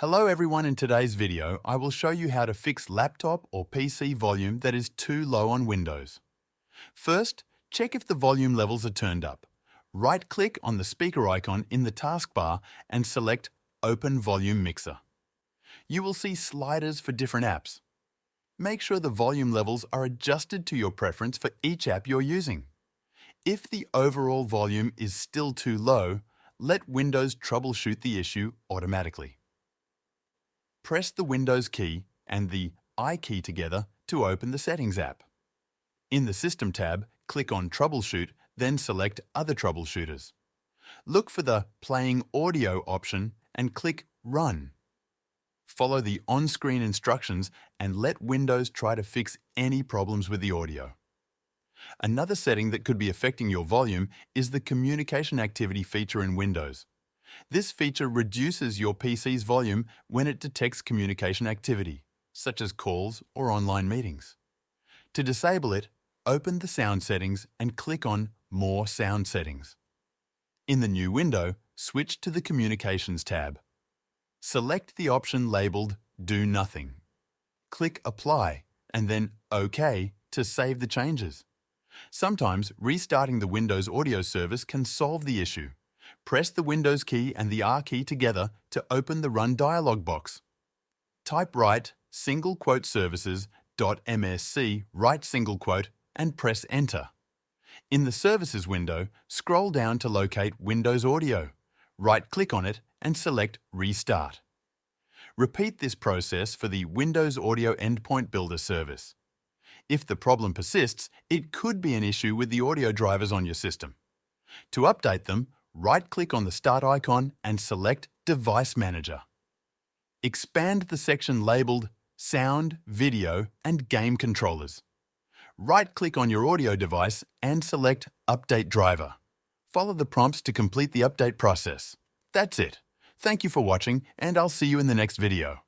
Hello everyone, in today's video I will show you how to fix laptop or PC volume that is too low on Windows. First, check if the volume levels are turned up. Right-click on the speaker icon in the taskbar and select Open Volume Mixer. You will see sliders for different apps. Make sure the volume levels are adjusted to your preference for each app you're using. If the overall volume is still too low, let Windows troubleshoot the issue automatically. Press the Windows key and the I key together to open the Settings app. In the System tab, click on Troubleshoot, then select Other Troubleshooters. Look for the Playing Audio option and click Run. Follow the on-screen instructions and let Windows try to fix any problems with the audio. Another setting that could be affecting your volume is the Communication Activity feature in Windows. This feature reduces your PC's volume when it detects communication activity, such as calls or online meetings. To disable it, open the Sound settings and click on More Sound Settings. In the new window, switch to the Communications tab. Select the option labeled Do Nothing. Click Apply and then OK to save the changes. Sometimes restarting the Windows audio service can solve the issue. Press the Windows key and the R key together to open the Run dialog box. Type right single quote services.msc right single quote and press Enter. In the Services window, scroll down to locate Windows Audio. Right-click on it and select Restart. Repeat this process for the Windows Audio Endpoint Builder service. If the problem persists, it could be an issue with the audio drivers on your system. To update them, right-click on the Start icon and select Device Manager. Expand the section labeled Sound, Video and Game Controllers. Right-click on your audio device and select Update Driver. Follow the prompts to complete the update process. That's it. Thank you for watching, and I'll see you in the next video.